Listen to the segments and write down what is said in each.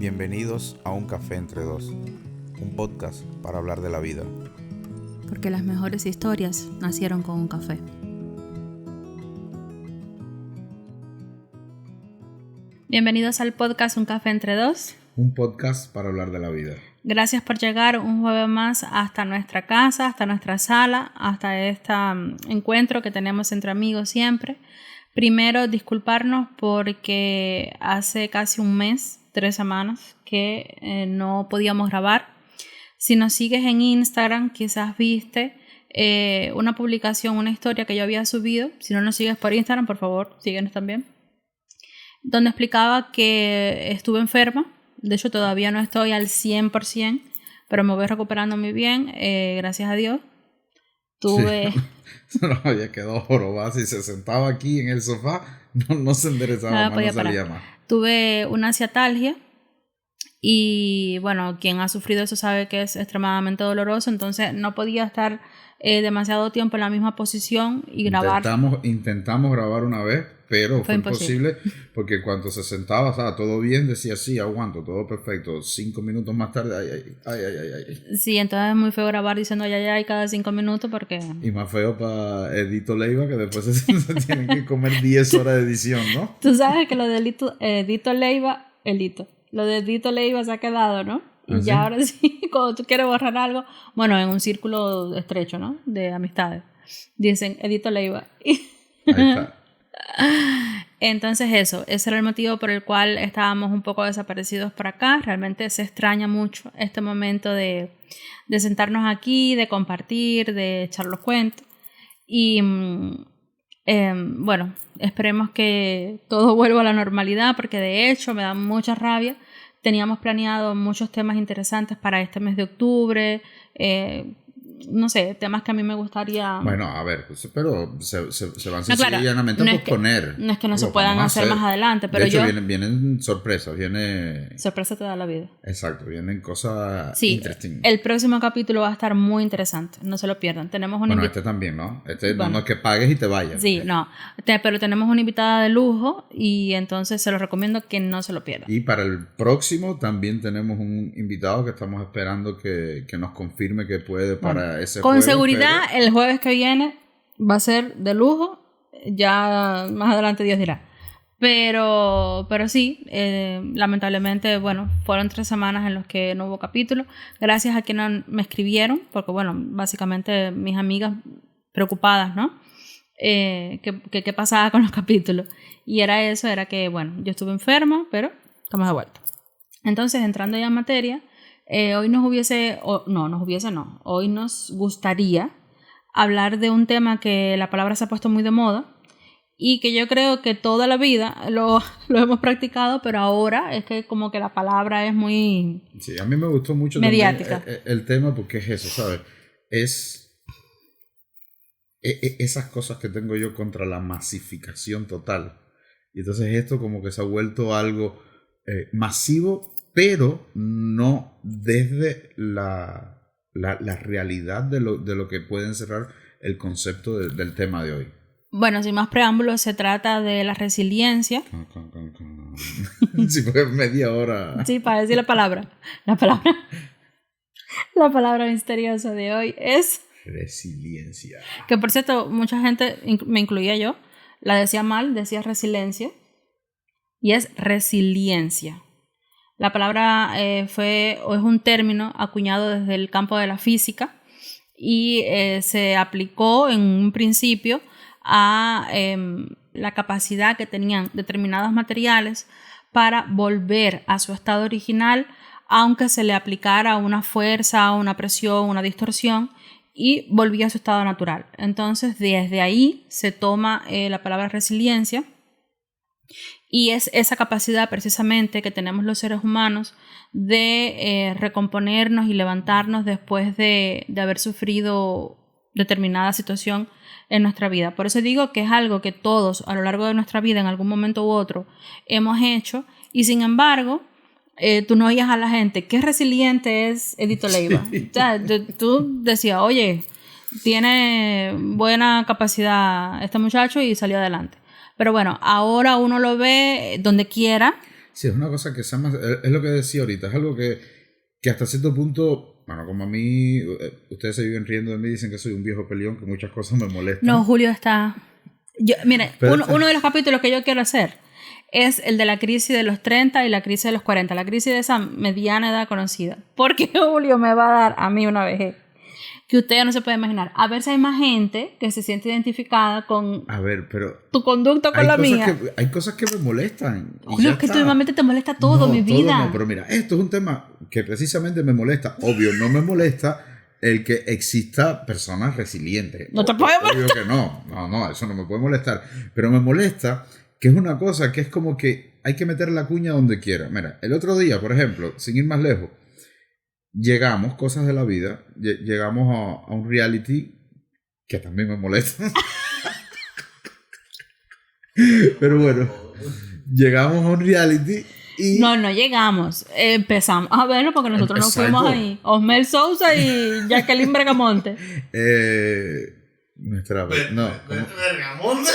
Bienvenidos a Un Café Entre Dos, un podcast para hablar de la vida. Porque las mejores historias nacieron con un café. Bienvenidos al podcast Un Café Entre Dos. Un podcast para hablar de la vida. Gracias por llegar un jueves más hasta nuestra casa, hasta nuestra sala, hasta este encuentro que tenemos entre amigos siempre. Primero, disculparnos porque hace casi un mes, 3 semanas, que no podíamos grabar. Si nos sigues en Instagram, quizás viste una publicación, una historia que yo había subido. Si no nos sigues por Instagram, por favor, síguenos también. Donde explicaba que estuve enferma. De hecho, todavía no estoy al 100%, pero me voy recuperando muy bien, gracias a Dios. Tuve... Sí, no había quedado jorobada. Si se sentaba aquí en el sofá, no se enderezaba más, no salía más. Tuve una ciatalgia y, bueno, quien ha sufrido eso sabe que es extremadamente doloroso, entonces no podía estar demasiado tiempo en la misma posición y grabar. Intentamos grabar una vez, pero fue imposible porque cuando se sentaba, o sea, todo bien, decía sí, aguanto, todo perfecto. 5 minutos más tarde, ay. Sí, entonces es muy feo grabar diciendo ay cada 5 minutos porque... Y más feo para Edito Leiva, que después se tienen que comer 10 horas de edición, ¿no? Tú sabes que lo de Edito Leiva se ha quedado, ¿no? Y ya ahora sí, cuando tú quieres borrar algo, bueno, en un círculo estrecho, ¿no? De amistades, dicen Edito Leiva. Ahí está. Entonces ese era el motivo por el cual estábamos un poco desaparecidos por acá. Realmente se extraña mucho este momento de sentarnos aquí, de compartir, de echar los cuentos. Y bueno, esperemos que todo vuelva a la normalidad, porque de hecho me da mucha rabia. Teníamos planeado muchos temas interesantes para este mes de octubre, no sé, temas que a mí me gustaría... Bueno, a ver, pero se van sencillamente a posponer. No es que no se puedan hacer más adelante, pero de hecho, vienen sorpresas, Sorpresa te da la vida. Exacto, vienen cosas interesantes. El próximo capítulo va a estar muy interesante, no se lo pierdan. Tenemos este también, ¿no? No es que pagues y te vayas. Sí, no, pero tenemos una invitada de lujo y entonces se lo recomiendo que no se lo pierdan. Y para el próximo también tenemos un invitado que estamos esperando que nos confirme que puede para ese con jueves. Con seguridad, el jueves que viene va a ser de lujo, ya más adelante Dios dirá. Pero sí, lamentablemente, bueno, fueron 3 semanas en las que no hubo capítulo. Gracias a quienes me escribieron, porque bueno, básicamente mis amigas preocupadas, ¿no? ¿Qué pasaba con los capítulos? Y era que, bueno, yo estuve enferma, pero estamos de vuelta. Entonces, entrando ya en materia, hoy hoy nos gustaría hablar de un tema que la palabra se ha puesto muy de moda y que yo creo que toda la vida lo hemos practicado, pero ahora es que como que la palabra es muy... Sí, a mí me gustó mucho mediática. El tema porque es eso, ¿sabes? Es esas cosas que tengo yo contra la masificación total. Y entonces esto como que se ha vuelto algo masivo, pero no desde la realidad de lo que puede encerrar el concepto del tema de hoy. Bueno, sin más preámbulos, se trata de la resiliencia. Sí, fue media hora. Sí, para decir la palabra. La palabra misteriosa de hoy es... resiliencia. Que por cierto, mucha gente, me incluía yo, la decía mal, decía resiliencia. Y es resiliencia. La palabra es un término acuñado desde el campo de la física y se aplicó en un principio a la capacidad que tenían determinados materiales para volver a su estado original, aunque se le aplicara una fuerza, una presión, una distorsión, y volvía a su estado natural. Entonces, desde ahí se toma la palabra resiliencia. Y es esa capacidad precisamente que tenemos los seres humanos de recomponernos y levantarnos después de haber sufrido determinada situación en nuestra vida. Por eso digo que es algo que todos a lo largo de nuestra vida en algún momento u otro hemos hecho y sin embargo tú no oías a la gente qué resiliente es Edito Leiva. Sí. O sea, tú decías, oye, tiene buena capacidad este muchacho y salió adelante. Pero bueno, ahora uno lo ve donde quiera Sí, es una cosa que se llama, es lo que decía ahorita, es algo que hasta cierto punto, bueno, como a mí, ustedes se viven riendo de mí, dicen que soy un viejo peleón, que muchas cosas me molestan. No, Julio está... Mire, Pero uno de los capítulos que yo quiero hacer es el de la crisis de los 30 y la crisis de los 40, la crisis de esa mediana edad conocida. Porque Julio me va a dar a mí una vejez que usted no se puede imaginar. A ver si hay más gente que se siente identificada con a ver, pero tu conducta con la mía. Hay cosas que me molestan. Julio, es que últimamente te molesta todo, mi vida. No, pero mira, esto es un tema que precisamente me molesta. Obvio, no me molesta el que exista personas resilientes. No te puede molestar. Obvio que no, eso no me puede molestar. Pero me molesta que es una cosa que es como que hay que meter la cuña donde quiera. Mira, el otro día, por ejemplo, sin ir más lejos, llegamos, cosas de la vida, llegamos a un reality que también me molesta. Pero bueno, llegamos a un reality y... No llegamos. Empezamos a verlo porque nosotros nos fuimos ahí. Osmel Sousa y Jacqueline Bergamonte. ¿Bergamonte?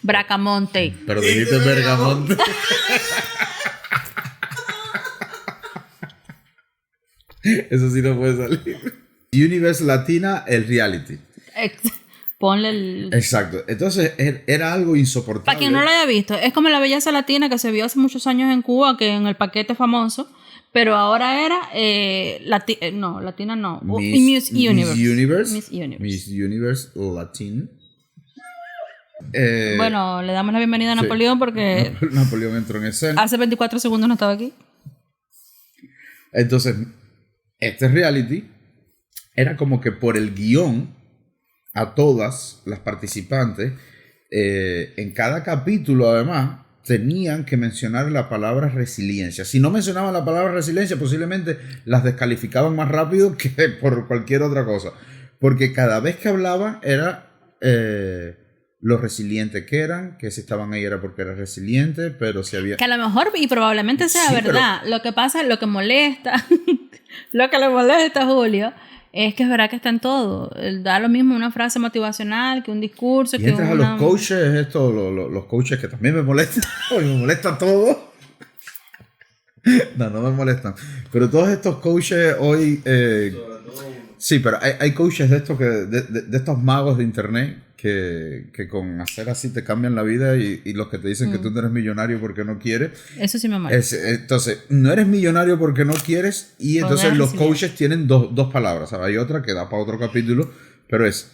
Bracamonte. Pero dijiste Bergamonte. Eso sí no puede salir. Universe Latina, el reality. Ponle el... Exacto. Entonces era algo insoportable. Para quien no lo haya visto, es como la belleza latina que se vio hace muchos años en Cuba, que en el paquete famoso, pero ahora era latina no. Miss Universe. Miss Universe Latin. Bueno, le damos la bienvenida a Napoleón porque Napoleón entró en escena. Hace 24 segundos no estaba aquí. Entonces, este reality era como que por el guión a todas las participantes, en cada capítulo además, tenían que mencionar la palabra resiliencia. Si no mencionaban la palabra resiliencia, posiblemente las descalificaban más rápido que por cualquier otra cosa. Porque cada vez que hablaban era lo resiliente que eran, que si estaban ahí era porque era resiliente, pero si había... Que a lo mejor y probablemente sea verdad. Pero... Lo que pasa, lo que molesta, lo que le molesta a Julio, es que es verdad que está en todo. Da lo mismo una frase motivacional que un discurso. Y entras a los coaches, los coaches que también me molestan. Me molesta todo. No me molestan. Pero todos estos coaches hoy... sí, pero hay coaches de estos, de estos magos de internet que con hacer así te cambian la vida y los que te dicen que tú no eres millonario porque no quieres. Eso sí me molesta. Entonces, no eres millonario porque no quieres y entonces los coaches tienen dos palabras. ¿Sabes? Hay otra que da para otro capítulo, pero es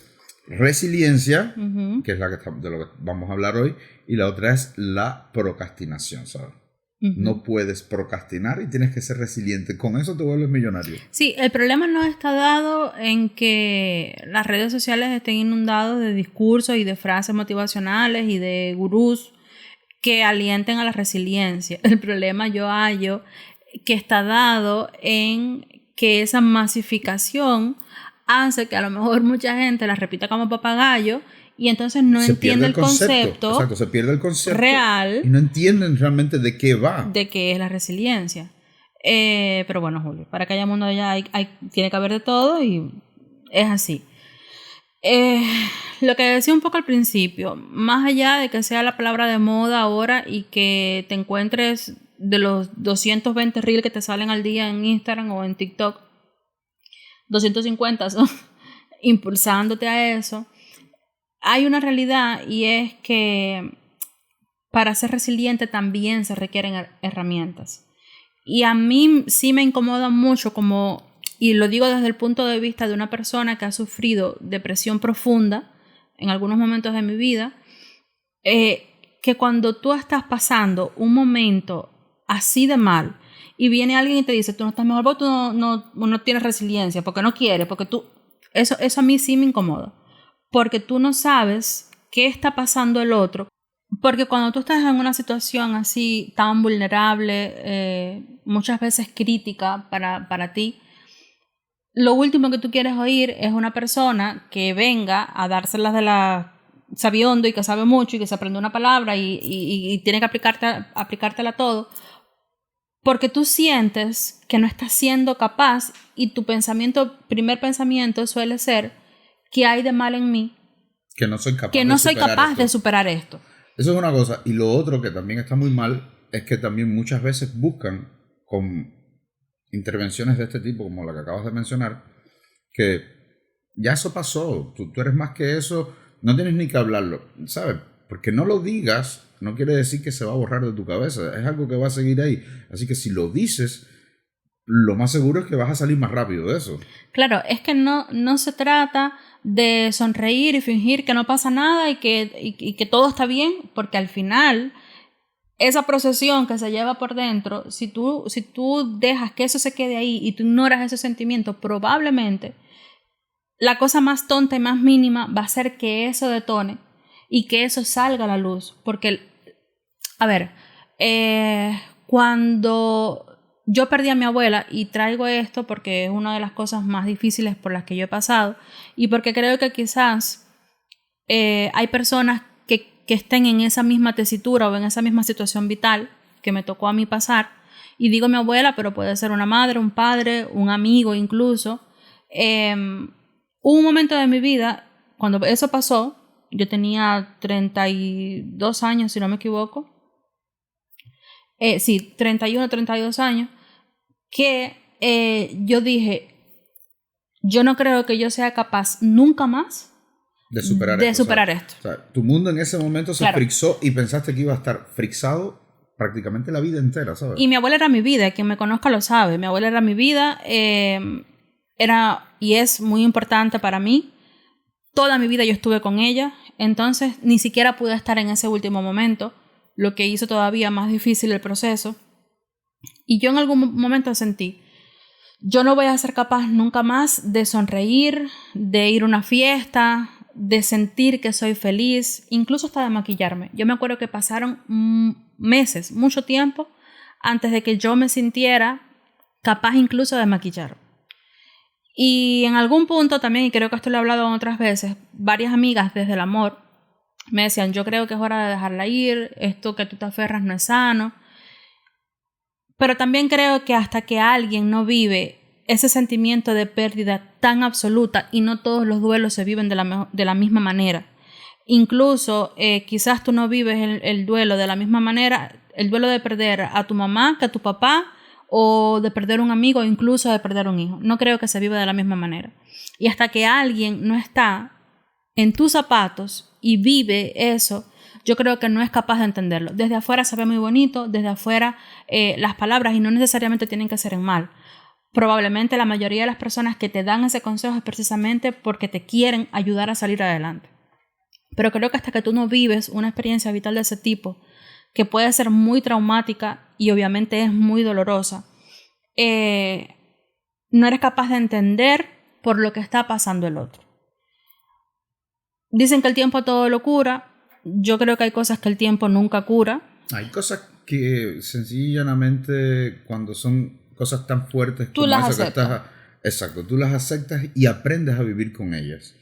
resiliencia, que es de lo que vamos a hablar hoy, y la otra es la procrastinación, ¿sabes? No puedes procrastinar y tienes que ser resiliente. Con eso te vuelves millonario. Sí, el problema no está dado en que las redes sociales estén inundadas de discursos y de frases motivacionales y de gurús que alienten a la resiliencia. El problema yo hallo que está dado en que esa masificación hace que a lo mejor mucha gente la repita como papagayo y entonces no entiende el concepto. Exacto, se pierde el concepto real. Y no entienden realmente de qué va. De qué es la resiliencia. Pero bueno, Julio, para que haya mundo allá tiene que haber de todo y es así. Lo que decía un poco al principio, más allá de que sea la palabra de moda ahora y que te encuentres de los 220 reels que te salen al día en Instagram o en TikTok, 250 son impulsándote a eso. Hay una realidad y es que para ser resiliente también se requieren herramientas. Y a mí sí me incomoda mucho y lo digo desde el punto de vista de una persona que ha sufrido depresión profunda en algunos momentos de mi vida, que cuando tú estás pasando un momento así de mal y viene alguien y te dice, tú no estás mejor porque tú no tienes resiliencia, porque no quieres, porque tú... Eso a mí sí me incomoda. Porque tú no sabes qué está pasando el otro. Porque cuando tú estás en una situación así tan vulnerable, muchas veces crítica para ti, lo último que tú quieres oír es una persona que venga a dárselas de la sabiondo y que sabe mucho y que se aprende una palabra y tiene que aplicártela todo. Porque tú sientes que no estás siendo capaz y tu primer pensamiento suele ser ¿qué hay de mal en mí? Que no soy capaz de superar esto. Eso es una cosa. Y lo otro que también está muy mal es que también muchas veces buscan con intervenciones de este tipo, como la que acabas de mencionar, que ya eso pasó, tú eres más que eso, no tienes ni que hablarlo, ¿sabes? Porque no lo digas no quiere decir que se va a borrar de tu cabeza, es algo que va a seguir ahí. Así que si lo dices, lo más seguro es que vas a salir más rápido de eso. Claro, es que no se trata de sonreír y fingir que no pasa nada y que todo está bien, porque al final esa procesión que se lleva por dentro, si tú dejas que eso se quede ahí y tú ignoras ese sentimiento, probablemente la cosa más tonta y más mínima va a ser que eso detone y que eso salga a la luz. Porque, a ver, cuando yo perdí a mi abuela, y traigo esto porque es una de las cosas más difíciles por las que yo he pasado, y porque creo que quizás hay personas que estén en esa misma tesitura o en esa misma situación vital que me tocó a mí pasar, y digo mi abuela, pero puede ser una madre, un padre, un amigo incluso. Hubo un momento de mi vida, cuando eso pasó, yo tenía 32 años, si no me equivoco. Sí, 31, 32 años, que yo dije, yo no creo que yo sea capaz nunca más de superar esto. O sea, tu mundo en ese momento se frixó y pensaste que iba a estar frixado prácticamente la vida entera, ¿sabes? Y mi abuela era mi vida, quien me conozca lo sabe. Mi abuela era mi vida, era y es muy importante para mí. Toda mi vida yo estuve con ella, entonces ni siquiera pude estar en ese último momento, lo que hizo todavía más difícil el proceso. Y yo en algún momento sentí, yo no voy a ser capaz nunca más de sonreír, de ir a una fiesta, de sentir que soy feliz, incluso hasta de maquillarme. Yo me acuerdo que pasaron meses, mucho tiempo, antes de que yo me sintiera capaz incluso de maquillar. Y en algún punto también, y creo que esto lo he hablado otras veces, varias amigas desde el amor me decían, yo creo que es hora de dejarla ir, esto que tú te aferras no es sano. Pero también creo que hasta que alguien no vive ese sentimiento de pérdida tan absoluta, y no todos los duelos se viven de la misma manera. Incluso quizás tú no vives el duelo de la misma manera, el duelo de perder a tu mamá que a tu papá, o de perder un amigo, o incluso de perder un hijo. No creo que se viva de la misma manera. Y hasta que alguien no está en tus zapatos y vive eso, yo creo que no es capaz de entenderlo. Desde afuera se ve muy bonito, desde afuera las palabras, y no necesariamente tienen que ser en mal. Probablemente la mayoría de las personas que te dan ese consejo es precisamente porque te quieren ayudar a salir adelante. Pero creo que hasta que tú no vives una experiencia vital de ese tipo, que puede ser muy traumática y obviamente es muy dolorosa, no eres capaz de entender por lo que está pasando el otro. Dicen que el tiempo todo lo cura. Yo creo que hay cosas que el tiempo nunca cura. Hay cosas que sencillamente, cuando son cosas tan fuertes tú como las esa aceptas. Exacto, tú las aceptas y aprendes a vivir con ellas,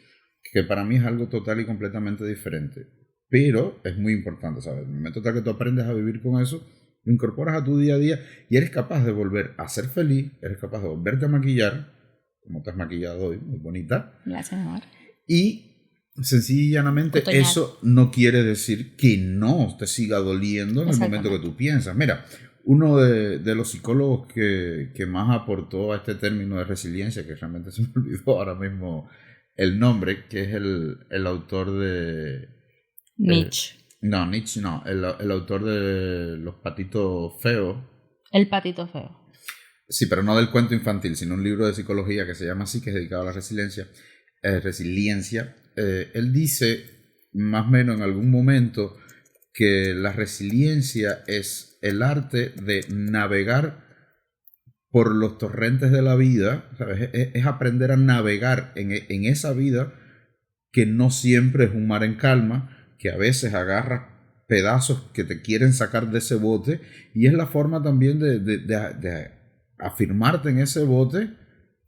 que para mí es algo total y completamente diferente. Pero es muy importante, ¿sabes? En el momento tal que tú aprendes a vivir con eso, lo incorporas a tu día a día y eres capaz de volver a ser feliz, eres capaz de volverte a maquillar, como te has maquillado hoy, muy bonita. Gracias, amor. Y sencillamente eso no quiere decir que no te siga doliendo en el momento que tú piensas. Mira, uno de los psicólogos que más aportó a este término de resiliencia, que realmente se me olvidó ahora mismo el nombre, que es el autor de... Nietzsche. Nietzsche no, el autor de Los Patitos Feos. El Patito Feo. Sí, pero no del cuento infantil, sino un libro de psicología que se llama así, que es dedicado a la resiliencia. Él dice, más o menos en algún momento, que la resiliencia es el arte de navegar por los torrentes de la vida, ¿sabes? Es aprender a navegar en esa vida que no siempre es un mar en calma, que a veces agarras pedazos que te quieren sacar de ese bote, y es la forma también de afirmarte en ese bote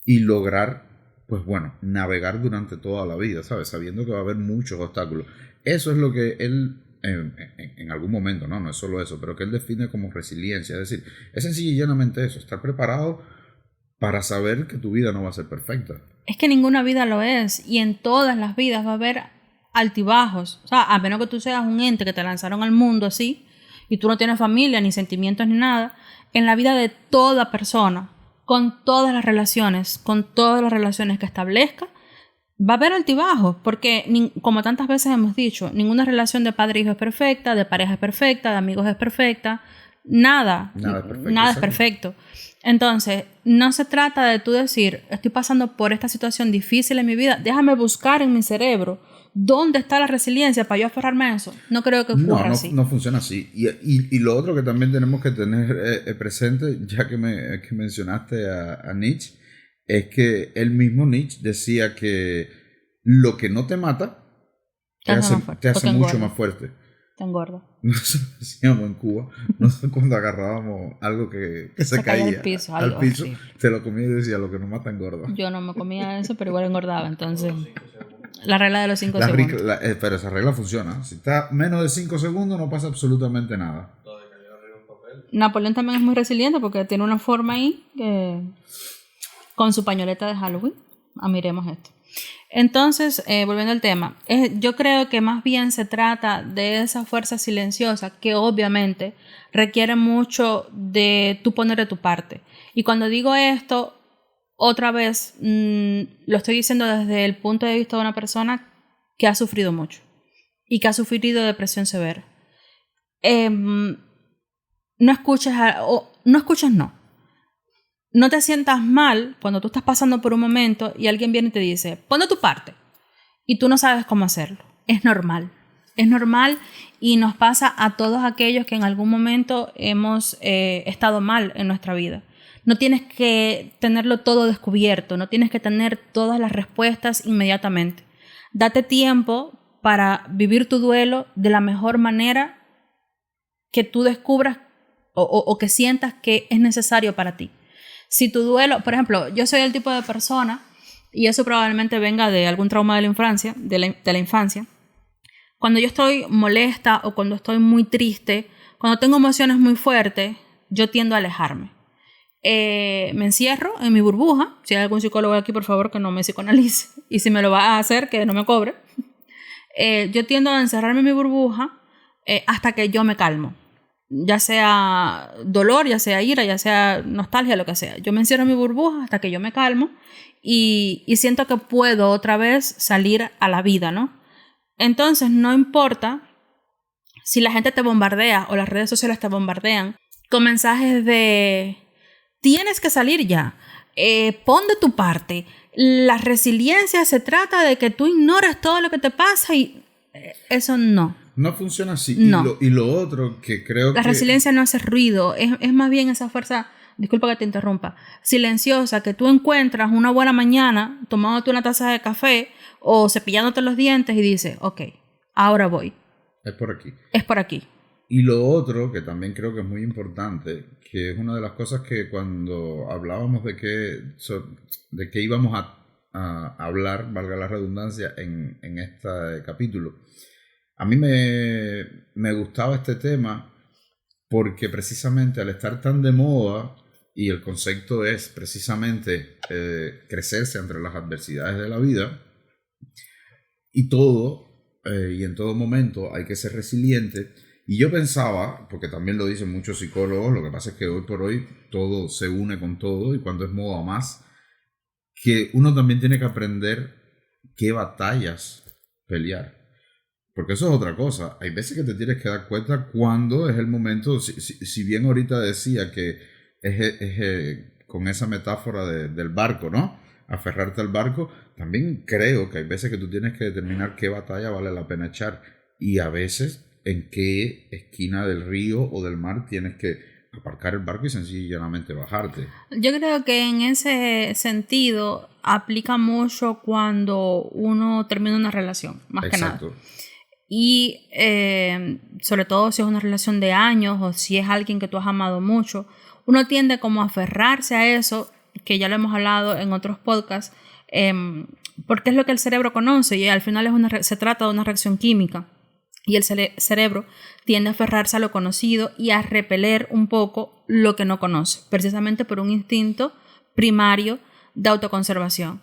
y lograr, pues bueno, navegar durante toda la vida, ¿sabes? Sabiendo que va a haber muchos obstáculos. Eso es lo que él, en algún momento, no es solo eso, pero que él define como resiliencia. Es decir, es sencillo y llanamente eso, estar preparado para saber que tu vida no va a ser perfecta. Es que ninguna vida lo es, y en todas las vidas va a haber altibajos. O sea, a menos que tú seas un ente que te lanzaron al mundo así, y tú no tienes familia, ni sentimientos, ni nada, en la vida de toda persona, con todas las relaciones que establezca, va a haber altibajos, porque como tantas veces hemos dicho, ninguna relación de padre-hijo es perfecta, de pareja es perfecta, de amigos es perfecta, nada es perfecto. Entonces, no se trata de tú decir, estoy pasando por esta situación difícil en mi vida, déjame buscar en mi cerebro dónde está la resiliencia para yo aferrarme a eso. No creo que ocurra así. No funciona así. Y lo otro que también tenemos que tener presente, ya que mencionaste a Nietzsche, es que él mismo, Nietzsche, decía que lo que no te mata te hace mucho más fuerte. Te engorda. Nosotros decíamos en Cuba, nosotros cuando agarrábamos algo que se caía al piso, te lo comía y decía, lo que no mata engorda. Yo no me comía eso, pero igual engordaba, entonces... La regla de los 5 segundos. Pero esa regla funciona. Si está menos de 5 segundos no pasa absolutamente nada. Napoleón también es muy resiliente porque tiene una forma ahí con su pañoleta de Halloween. Miremos esto. Entonces, volviendo al tema, yo creo que más bien se trata de esa fuerza silenciosa que obviamente requiere mucho de tú poner de tu parte. Y cuando digo esto, otra vez lo estoy diciendo desde el punto de vista de una persona que ha sufrido mucho y que ha sufrido depresión severa. No escuches, no te sientas mal cuando tú estás pasando por un momento y alguien viene y te dice, pon de tu parte, y tú no sabes cómo hacerlo. Es normal y nos pasa a todos aquellos que en algún momento hemos estado mal en nuestra vida. No tienes que tenerlo todo descubierto, no tienes que tener todas las respuestas inmediatamente. Date tiempo para vivir tu duelo de la mejor manera que tú descubras o que sientas que es necesario para ti. Si tu duelo, por ejemplo, yo soy el tipo de persona, y eso probablemente venga de algún trauma de la infancia, cuando yo estoy molesta o cuando estoy muy triste, cuando tengo emociones muy fuertes, yo tiendo a alejarme. Me encierro en mi burbuja. Si hay algún psicólogo aquí, por favor, que no me psicoanalice, y si me lo va a hacer, que no me cobre. Yo tiendo a encerrarme en mi burbuja hasta que yo me calmo, ya sea dolor, ya sea ira, ya sea nostalgia, lo que sea. Yo me encierro en mi burbuja hasta que yo me calmo y siento que puedo otra vez salir a la vida, ¿no? Entonces no importa si la gente te bombardea o las redes sociales te bombardean con mensajes de tienes que salir ya, pon de tu parte. La resiliencia se trata de que tú ignores todo lo que te pasa y eso no. No funciona así. No. Y lo otro que creo La resiliencia no hace ruido, es más bien esa fuerza, disculpa que te interrumpa, silenciosa, que tú encuentras una buena mañana tomándote una taza de café o cepillándote los dientes y dices, ok, ahora voy. Es por aquí. Es por aquí. Y lo otro, que también creo que es muy importante, que es una de las cosas que cuando hablábamos de que íbamos a hablar, valga la redundancia, en este capítulo, a mí me gustaba este tema porque precisamente al estar tan de moda, y el concepto es precisamente crecerse entre las adversidades de la vida, y en todo momento hay que ser resiliente. Y yo pensaba, porque también lo dicen muchos psicólogos, lo que pasa es que hoy por hoy todo se une con todo y cuando es moda más, que uno también tiene que aprender qué batallas pelear. Porque eso es otra cosa. Hay veces que te tienes que dar cuenta cuándo es el momento, si bien ahorita decía que es con esa metáfora del barco, ¿no? Aferrarte al barco, también creo que hay veces que tú tienes que determinar qué batalla vale la pena echar y a veces en qué esquina del río o del mar tienes que aparcar el barco y sencillamente bajarte. Yo creo que en ese sentido aplica mucho cuando uno termina una relación, más Exacto. que nada. Y sobre todo si es una relación de años o si es alguien que tú has amado mucho, uno tiende como a aferrarse a eso, que ya lo hemos hablado en otros podcasts, porque es lo que el cerebro conoce y al final se trata de una reacción química. Y el cerebro tiende a aferrarse a lo conocido y a repeler un poco lo que no conoce, precisamente por un instinto primario de autoconservación.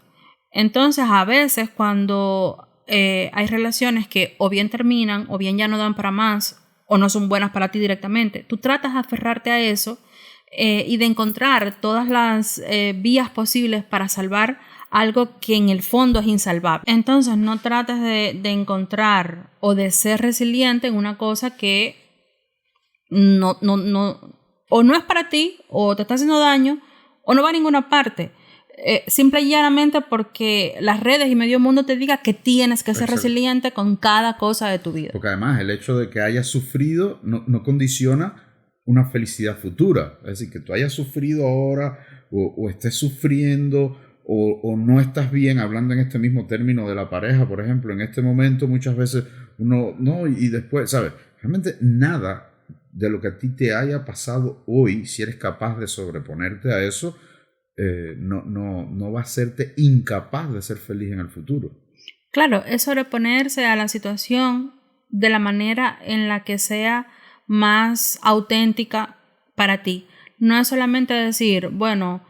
Entonces, a veces cuando hay relaciones que o bien terminan o bien ya no dan para más o no son buenas para ti directamente. Tú tratas de aferrarte a eso y de encontrar todas las vías posibles para salvar algo que en el fondo es insalvable. Entonces no trates de encontrar o de ser resiliente en una cosa que no, o no es para ti, o te está haciendo daño, o no va a ninguna parte. Simple y llanamente porque las redes y medio mundo te diga que tienes que ser resiliente con cada cosa de tu vida. Porque además el hecho de que hayas sufrido no condiciona una felicidad futura. Es decir, que tú hayas sufrido ahora o estés sufriendo o no estás bien, hablando en este mismo término de la pareja, por ejemplo, en este momento muchas veces uno, no, y después, ¿sabes? Realmente nada de lo que a ti te haya pasado hoy, si eres capaz de sobreponerte a eso, no va a hacerte incapaz de ser feliz en el futuro. Claro, es sobreponerse a la situación de la manera en la que sea más auténtica para ti. No es solamente decir, bueno,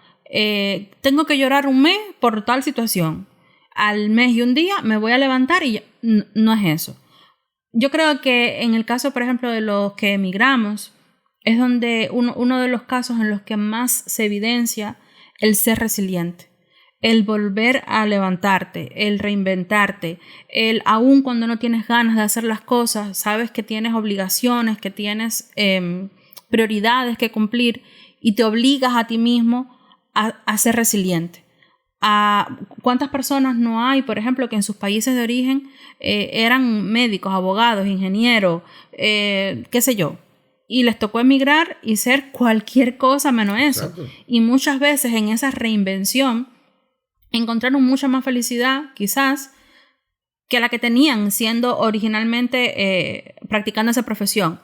tengo que llorar un mes por tal situación. Al mes y un día me voy a levantar y ya. No es eso. Yo creo que en el caso, por ejemplo, de los que emigramos, es donde uno de los casos en los que más se evidencia el ser resiliente, el volver a levantarte, el reinventarte, el aun cuando no tienes ganas de hacer las cosas, sabes que tienes obligaciones, que tienes prioridades que cumplir y te obligas a ti mismo a ser resiliente. ¿Cuántas personas no hay, por ejemplo, que en sus países de origen eran médicos, abogados, ingenieros, qué sé yo, y les tocó emigrar y ser cualquier cosa menos eso? Exacto. Y muchas veces en esa reinvención encontraron mucha más felicidad, quizás, que la que tenían siendo originalmente practicando esa profesión.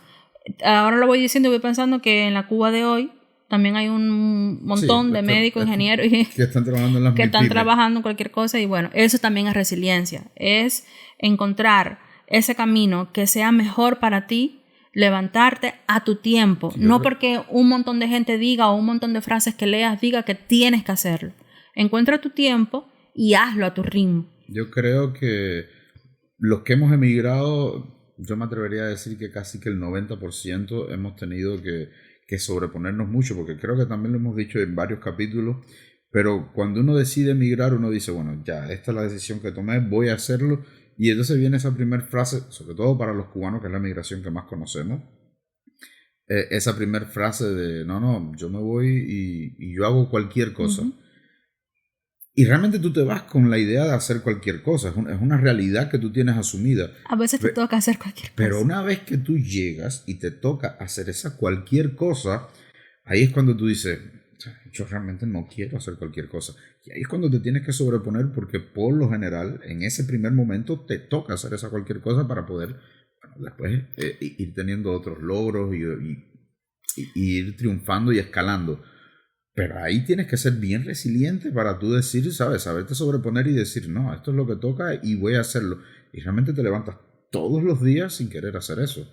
Ahora lo voy diciendo y voy pensando que en la Cuba de hoy también hay un montón de médicos, ingenieros que están trabajando en las que están MIPYME. trabajando en cualquier cosa, y bueno, eso también es resiliencia, es encontrar ese camino que sea mejor para ti, levantarte a tu tiempo, no porque un montón de gente diga o un montón de frases que leas diga que tienes que hacerlo. Encuentra tu tiempo y hazlo a tu ritmo. Yo creo que los que hemos emigrado, yo me atrevería a decir que casi que el 90% hemos tenido que sobreponernos mucho, porque creo que también lo hemos dicho en varios capítulos, pero cuando uno decide emigrar, uno dice, bueno, ya, esta es la decisión que tomé, voy a hacerlo, y entonces viene esa primera frase, sobre todo para los cubanos, que es la migración que más conocemos, esa primera frase de, no, yo me voy y yo hago cualquier cosa. Uh-huh. Y realmente tú te vas con la idea de hacer cualquier cosa, es una realidad que tú tienes asumida. A veces te toca hacer cualquier cosa. Pero una vez que tú llegas y te toca hacer esa cualquier cosa, ahí es cuando tú dices, yo realmente no quiero hacer cualquier cosa. Y ahí es cuando te tienes que sobreponer, porque por lo general, en ese primer momento, te toca hacer esa cualquier cosa para poder, bueno, después ir teniendo otros logros y ir triunfando y escalando. Pero ahí tienes que ser bien resiliente para tú decir, ¿sabes? Saberte sobreponer y decir, no, esto es lo que toca y voy a hacerlo. Y realmente te levantas todos los días sin querer hacer eso.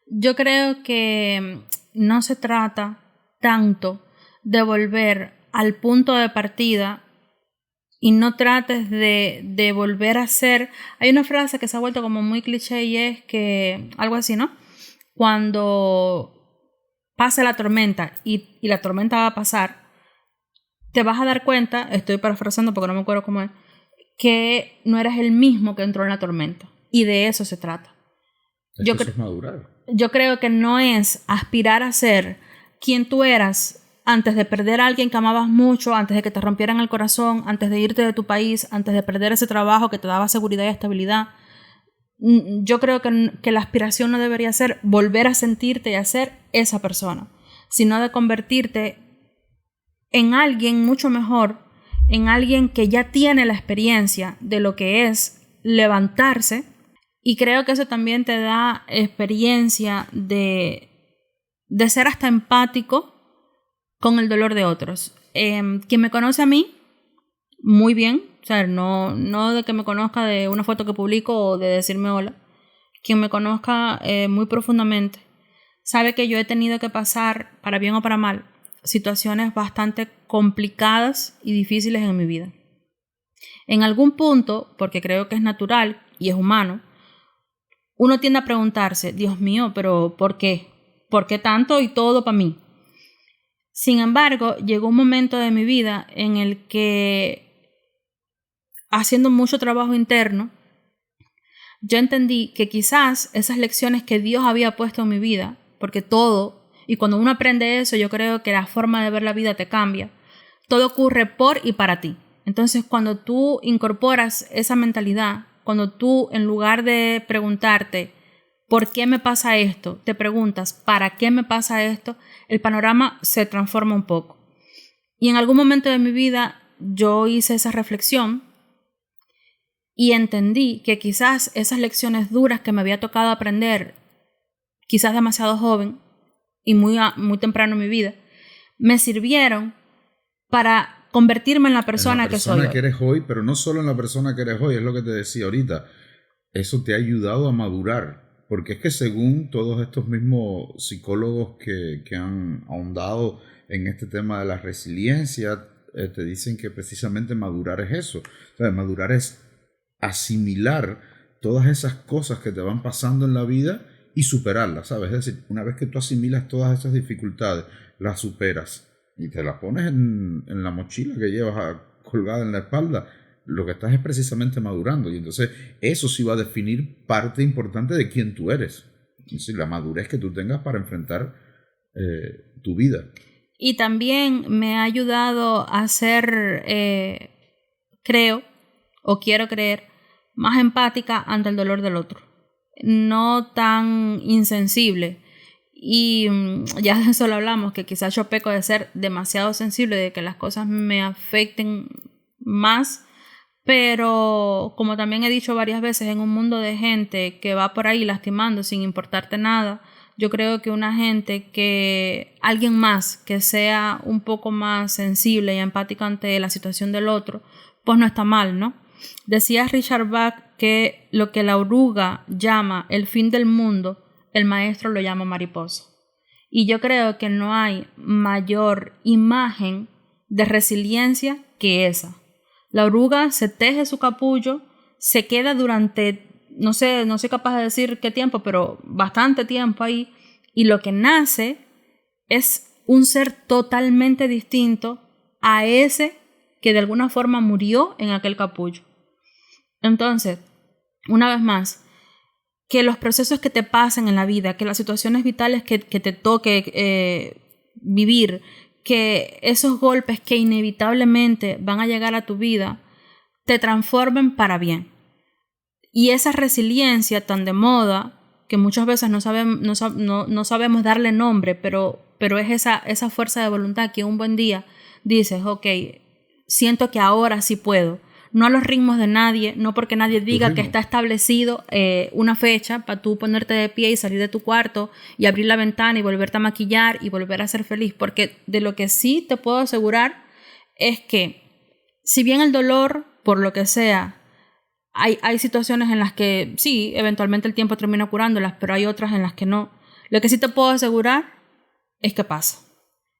Yo creo que no se trata tanto de volver al punto de partida y no trates de volver a ser... Hay una frase que se ha vuelto como muy cliché y es que, algo así, ¿no? Cuando pase la tormenta y la tormenta va a pasar, te vas a dar cuenta, estoy parafraseando porque no me acuerdo cómo es, que no eres el mismo que entró en la tormenta. Y de eso se trata. Eso es madurar. Yo creo que no es aspirar a ser quien tú eras antes de perder a alguien que amabas mucho, antes de que te rompieran el corazón, antes de irte de tu país, antes de perder ese trabajo que te daba seguridad y estabilidad. Yo creo que la aspiración no debería ser volver a sentirte y a ser esa persona, sino de convertirte en alguien mucho mejor, en alguien que ya tiene la experiencia de lo que es levantarse, y creo que eso también te da experiencia de ser hasta empático con el dolor de otros. Quien me conoce a mí muy bien, o sea, no de que me conozca de una foto que publico o de decirme hola, quien me conozca muy profundamente sabe que yo he tenido que pasar, para bien o para mal, situaciones bastante complicadas y difíciles en mi vida. En algún punto, porque creo que es natural y es humano, uno tiende a preguntarse, Dios mío, pero ¿por qué? ¿Por qué tanto y todo para mí? Sin embargo, llegó un momento de mi vida en el que, haciendo mucho trabajo interno, yo entendí que quizás esas lecciones que Dios había puesto en mi vida, porque todo, y cuando uno aprende eso, yo creo que la forma de ver la vida te cambia. Todo ocurre por y para ti. Entonces, cuando tú incorporas esa mentalidad, cuando tú, en lugar de preguntarte, ¿por qué me pasa esto?, te preguntas, ¿para qué me pasa esto?, el panorama se transforma un poco. Y en algún momento de mi vida yo hice esa reflexión y entendí que quizás esas lecciones duras que me había tocado aprender, quizás demasiado joven y muy temprano en mi vida, me sirvieron para convertirme en la persona que soy hoy. Que eres hoy, pero no solo en la persona que eres hoy, es lo que te decía ahorita. Eso te ha ayudado a madurar, porque es que según todos estos mismos psicólogos que han ahondado en este tema de la resiliencia, te dicen que precisamente madurar es eso. O sea, madurar es asimilar todas esas cosas que te van pasando en la vida y superarlas, ¿sabes? Es decir, una vez que tú asimilas todas esas dificultades, las superas y te las pones en la mochila que llevas colgada en la espalda, lo que estás es precisamente madurando, y entonces eso sí va a definir parte importante de quién tú eres. Es decir, la madurez que tú tengas para enfrentar tu vida. Y también me ha ayudado a ser, creo, o quiero creer, más empática ante el dolor del otro. No tan insensible. Y ya de eso lo hablamos, que quizás yo peco de ser demasiado sensible, de que las cosas me afecten más. Pero como también he dicho varias veces, en un mundo de gente que va por ahí lastimando sin importarte nada, yo creo que alguien más que sea un poco más sensible y empático ante la situación del otro, pues no está mal, ¿no? Decía Richard Bach que lo que la oruga llama el fin del mundo, el maestro lo llama mariposa. Y yo creo que no hay mayor imagen de resiliencia que esa. La oruga se teje su capullo, se queda durante, no soy capaz de decir qué tiempo, pero bastante tiempo ahí, y lo que nace es un ser totalmente distinto a ese que de alguna forma murió en aquel capullo. Entonces, una vez más, que los procesos que te pasen en la vida, que las situaciones vitales que te toque vivir, que esos golpes que inevitablemente van a llegar a tu vida, te transformen para bien. Y esa resiliencia tan de moda, que muchas veces no sabemos darle nombre, pero es esa fuerza de voluntad que un buen día dices, ok, siento que ahora sí puedo. No a los ritmos de nadie, no porque nadie diga que está establecido una fecha para tú ponerte de pie y salir de tu cuarto y abrir la ventana y volverte a maquillar y volver a ser feliz. Porque de lo que sí te puedo asegurar es que si bien el dolor, por lo que sea, hay situaciones en las que sí, eventualmente el tiempo termina curándolas, pero hay otras en las que no. Lo que sí te puedo asegurar es que pasa.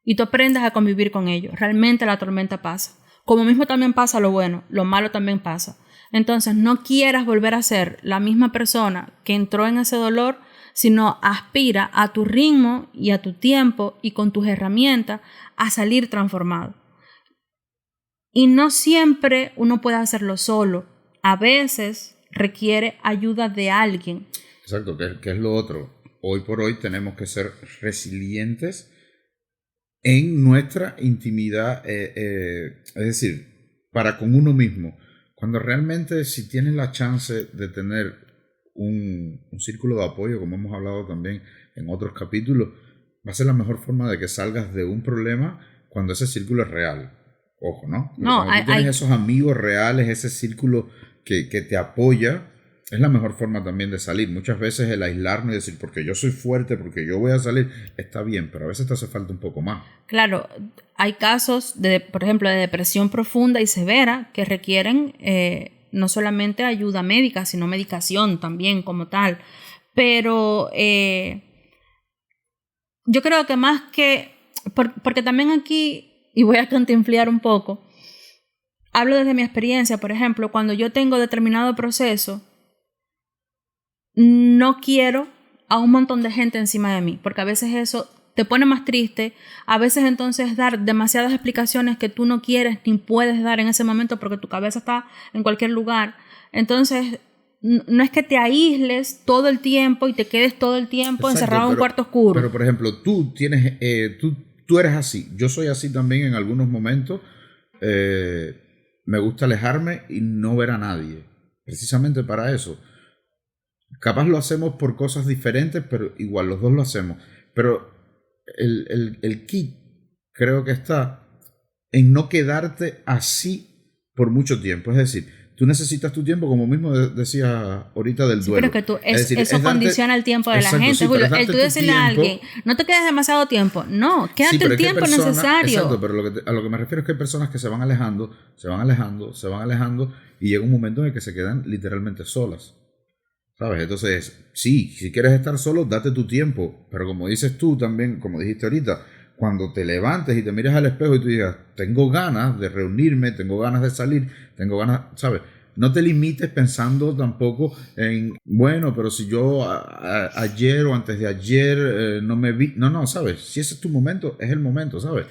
Y tú aprendas a convivir con ello. Realmente la tormenta pasa. Como mismo también pasa lo bueno, lo malo también pasa. Entonces no quieras volver a ser la misma persona que entró en ese dolor, sino aspira a tu ritmo y a tu tiempo y con tus herramientas a salir transformado. Y no siempre uno puede hacerlo solo. A veces requiere ayuda de alguien. Exacto, que es lo otro. Hoy por hoy tenemos que ser resilientes en nuestra intimidad, es decir, para con uno mismo. Cuando realmente, si tienes la chance de tener un círculo de apoyo, como hemos hablado también en otros capítulos, va a ser la mejor forma de que salgas de un problema cuando ese círculo es real. Ojo, ¿no? Cuando tú tienes esos amigos reales, ese círculo que te apoya, es la mejor forma también de salir. Muchas veces el aislarnos y decir, porque yo soy fuerte, porque yo voy a salir, está bien, pero a veces te hace falta un poco más. Claro, hay casos, por ejemplo, de depresión profunda y severa que requieren no solamente ayuda médica, sino medicación también como tal. Pero yo creo que más que... Porque también aquí, y voy a cantinflear un poco, hablo desde mi experiencia, por ejemplo, cuando yo tengo determinado proceso, no quiero a un montón de gente encima de mí, porque a veces eso te pone más triste, a veces entonces dar demasiadas explicaciones que tú no quieres ni puedes dar en ese momento porque tu cabeza está en cualquier lugar. Entonces, no es que te aísles todo el tiempo y te quedes todo el tiempo encerrado en un cuarto oscuro. Pero, por ejemplo, tú eres así. Yo soy así también en algunos momentos. Me gusta alejarme y no ver a nadie. Precisamente para eso. Capaz lo hacemos por cosas diferentes, pero igual los dos lo hacemos. Pero el kit creo que está en no quedarte así por mucho tiempo. Es decir, tú necesitas tu tiempo, como mismo decía ahorita del duelo. Pero que tú, eso condiciona el tiempo de la gente. Sí, Julio, el tú decirle a alguien, no te quedes demasiado tiempo. No, quédate el tiempo necesario. Exacto, pero a lo que me refiero es que hay personas que se van alejando y llega un momento en el que se quedan literalmente solas. ¿Sabes? Entonces, sí, si quieres estar solo, date tu tiempo. Pero como dices tú también, como dijiste ahorita, cuando te levantes y te mires al espejo y tú digas, tengo ganas de reunirme, tengo ganas de salir, tengo ganas, ¿sabes? No te limites pensando tampoco en, bueno, pero si yo ayer o antes de ayer no me vi. No, ¿sabes? Si ese es tu momento, es el momento, ¿sabes?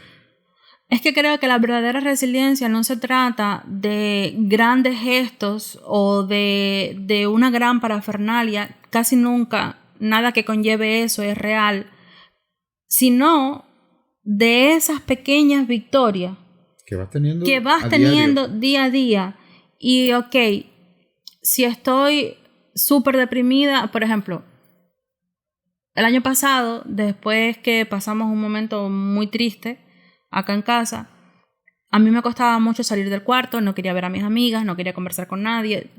Es que creo que la verdadera resiliencia no se trata de grandes gestos o de una gran parafernalia. Casi nunca nada que conlleve eso es real, sino de esas pequeñas victorias que vas teniendo, día a día. Y ok, si estoy súper deprimida, por ejemplo, el año pasado, después que pasamos un momento muy triste acá en casa, a mí me costaba mucho salir del cuarto, no quería ver a mis amigas, no quería conversar con nadie.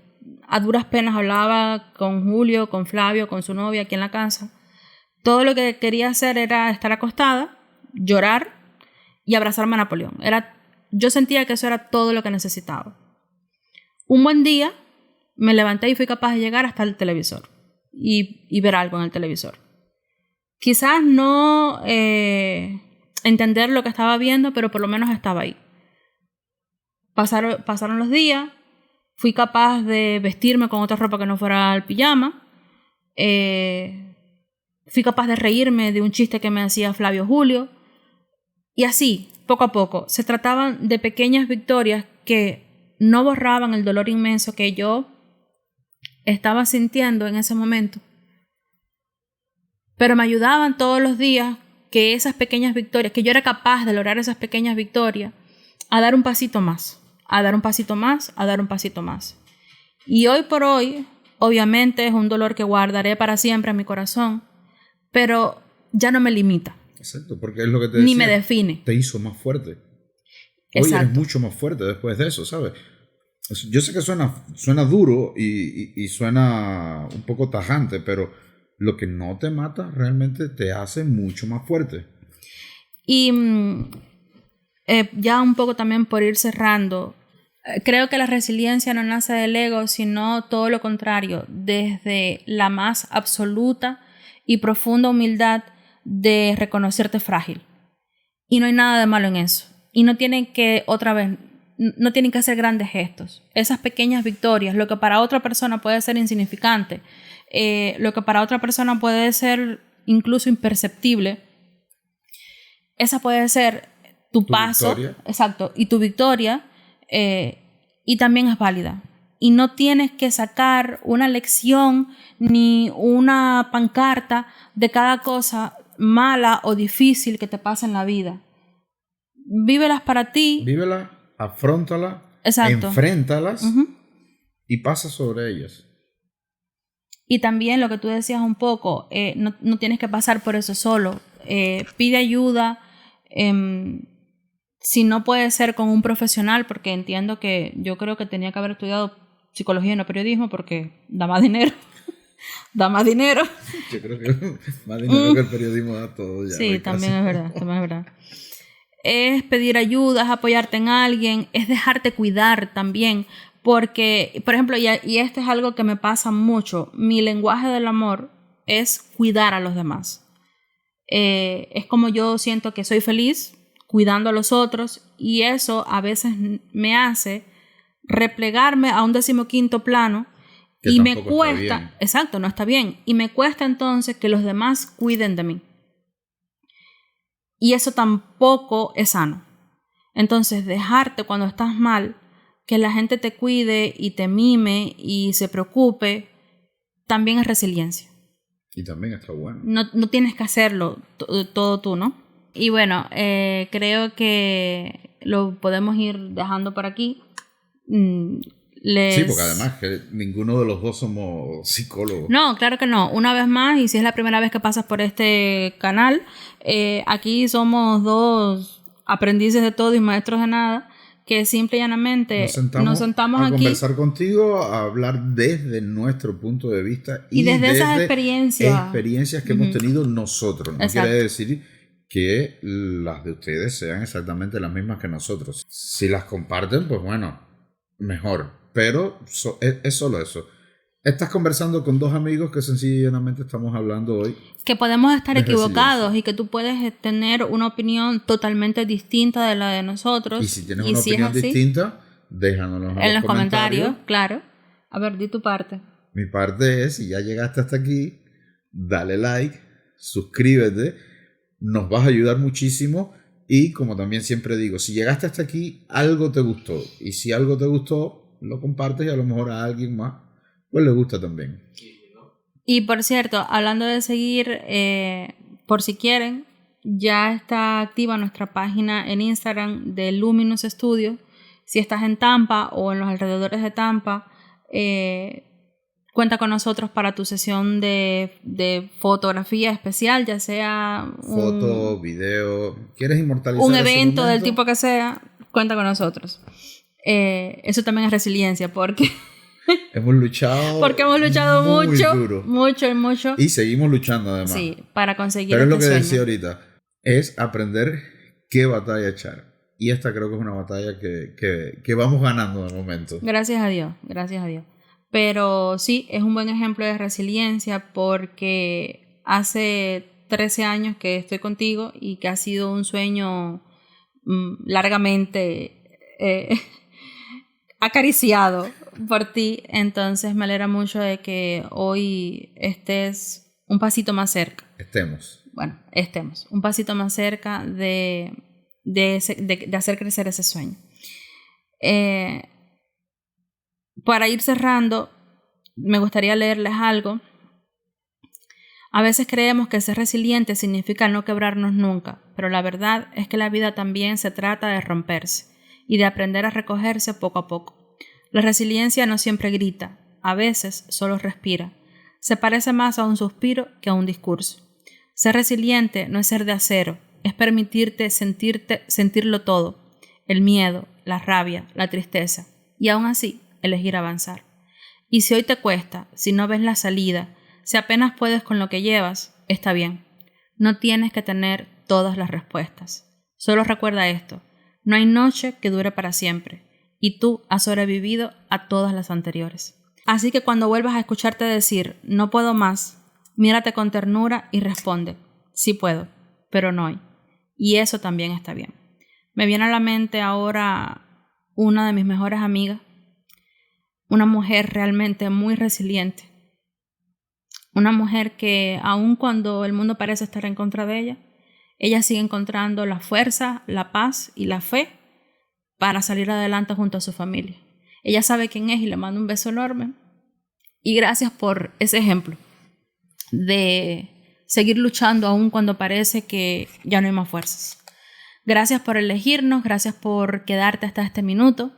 A duras penas hablaba con Julio, con Flavio, con su novia aquí en la casa. Todo lo que quería hacer era estar acostada, llorar y abrazarme a Napoleón. Yo sentía que eso era todo lo que necesitaba. Un buen día me levanté y fui capaz de llegar hasta el televisor y ver algo en el televisor. Quizás no entender lo que estaba viendo, pero por lo menos estaba ahí. Pasaron los días, fui capaz de vestirme con otra ropa que no fuera el pijama, fui capaz de reírme de un chiste que me hacía Flavio Julio, y así, poco a poco, se trataban de pequeñas victorias que no borraban el dolor inmenso que yo estaba sintiendo en ese momento, pero me ayudaban todos los días que esas pequeñas victorias, que yo era capaz de lograr esas pequeñas victorias, a dar un pasito más, a dar un pasito más, a dar un pasito más. Y hoy por hoy, obviamente es un dolor que guardaré para siempre en mi corazón, pero ya no me limita. Exacto, porque es lo que te decía. Ni me define. Te hizo más fuerte. Hoy eres mucho más fuerte después de eso, ¿sabes? Yo sé que suena duro y suena un poco tajante, pero lo que no te mata realmente te hace mucho más fuerte. Y ya un poco también por ir cerrando, creo que la resiliencia no nace del ego, sino todo lo contrario, desde la más absoluta y profunda humildad de reconocerte frágil. Y no hay nada de malo en eso. Y no tienen que, otra vez, no tienen que hacer grandes gestos. Esas pequeñas victorias, lo que para otra persona puede ser insignificante, lo que para otra persona puede ser incluso imperceptible, esa puede ser tu paso, victoria. Exacto, y tu victoria, y también es válida. Y no tienes que sacar una lección ni una pancarta de cada cosa mala o difícil que te pasa en la vida. Vívelas para ti. Vívelas, afróntalas, enfréntalas y pasa sobre ellas. Y también lo que tú decías un poco, no tienes que pasar por eso solo. Pide ayuda, si no puede ser con un profesional, porque entiendo que yo creo que tenía que haber estudiado psicología y no periodismo porque da más dinero. Da más dinero. Yo creo que más dinero que el periodismo da todo ya. Sí, también es verdad. Es pedir ayuda, es apoyarte en alguien, es dejarte cuidar también. Porque, por ejemplo, y este es algo que me pasa mucho, mi lenguaje del amor es cuidar a los demás. Es como yo siento que soy feliz cuidando a los otros, y eso a veces me hace replegarme a un 15º plano Que y me tampoco está cuesta, bien. exacto, no está bien. Y me cuesta entonces que los demás cuiden de mí. Y eso tampoco es sano. Entonces, dejarte cuando estás mal, que la gente te cuide y te mime y se preocupe, también es resiliencia. Y también está bueno. No tienes que hacerlo todo tú, ¿no? Y bueno, creo que lo podemos ir dejando por aquí. Sí, porque además que ninguno de los dos somos psicólogos. No, claro que no. Una vez más, y si es la primera vez que pasas por este canal, aquí somos dos aprendices de todo y maestros de nada, que simple y llanamente nos sentamos a aquí conversar contigo, a hablar desde nuestro punto de vista y desde esas experiencias que hemos tenido nosotros. No Exacto. quiere decir que las de ustedes sean exactamente las mismas que nosotros. Si las comparten, pues bueno, mejor. Pero es solo eso. Estás conversando con dos amigos que sencillamente estamos hablando hoy. Que podemos estar de equivocados y que tú puedes tener una opinión totalmente distinta de la de nosotros. Y si tienes una opinión distinta, déjanoslo en los comentarios. Claro. A ver, di tu parte. Mi parte es, si ya llegaste hasta aquí, dale like, suscríbete, nos vas a ayudar muchísimo. Y como también siempre digo, si llegaste hasta aquí, algo te gustó. Y si algo te gustó, lo compartes y a lo mejor a alguien más pues le gusta también. Y por cierto, hablando de seguir, por si quieren, ya está activa nuestra página en Instagram de Luminous Studio. Si estás en Tampa o en los alrededores de Tampa, cuenta con nosotros para tu sesión de fotografía especial, ya sea foto, video, ¿quieres inmortalizar un ese evento momento? del tipo que sea? Cuenta con nosotros. Eso también es resiliencia, porque hemos luchado muy mucho, duro. mucho. Y seguimos luchando además. Sí, para conseguir Pero es lo que sueño. decía ahorita, es aprender qué batalla echar. Y esta creo que es una batalla que vamos ganando de momento. Gracias a Dios. Pero sí, es un buen ejemplo de resiliencia porque hace 13 años que estoy contigo y que ha sido un sueño largamente acariciado por ti. Entonces me alegra mucho de que hoy estés un pasito más cerca. Estemos un pasito más cerca de hacer crecer ese sueño. Para ir cerrando, me gustaría leerles algo. A veces creemos que ser resiliente significa no quebrarnos nunca, pero la verdad es que la vida también se trata de romperse y de aprender a recogerse poco a poco. La resiliencia no siempre grita, a veces solo respira. Se parece más a un suspiro que a un discurso. Ser resiliente no es ser de acero, es permitirte sentirlo todo, el miedo, la rabia, la tristeza, y aún así elegir avanzar. Y si hoy te cuesta, si no ves la salida, si apenas puedes con lo que llevas, está bien. No tienes que tener todas las respuestas. Solo recuerda esto, no hay noche que dure para siempre, y tú has sobrevivido a todas las anteriores. Así que cuando vuelvas a escucharte decir, no puedo más, mírate con ternura y responde, sí puedo, pero no hoy. Y eso también está bien. Me viene a la mente ahora una de mis mejores amigas, una mujer realmente muy resiliente, una mujer que aun cuando el mundo parece estar en contra de ella sigue encontrando la fuerza, la paz y la fe para salir adelante junto a su familia. Ella sabe quién es y le mando un beso enorme. Y gracias por ese ejemplo de seguir luchando aun cuando parece que ya no hay más fuerzas. Gracias por elegirnos, gracias por quedarte hasta este minuto.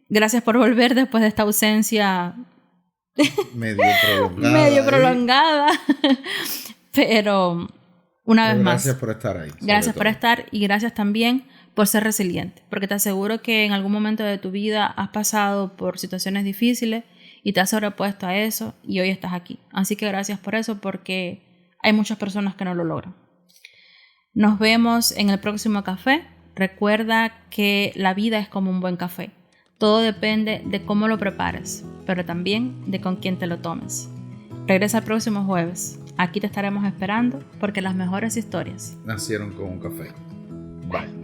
Gracias por volver después de esta ausencia medio prolongada. Pero una vez más, gracias por estar ahí. Gracias por estar y gracias también por ser resiliente, porque te aseguro que en algún momento de tu vida has pasado por situaciones difíciles y te has sobrepuesto a eso y hoy estás aquí. Así que gracias por eso, porque hay muchas personas que no lo logran. Nos vemos en el próximo café. Recuerda que la vida es como un buen café. Todo depende de cómo lo prepares, pero también de con quién te lo tomes. Regresa el próximo jueves. Aquí te estaremos esperando porque las mejores historias nacieron con un café. Bye.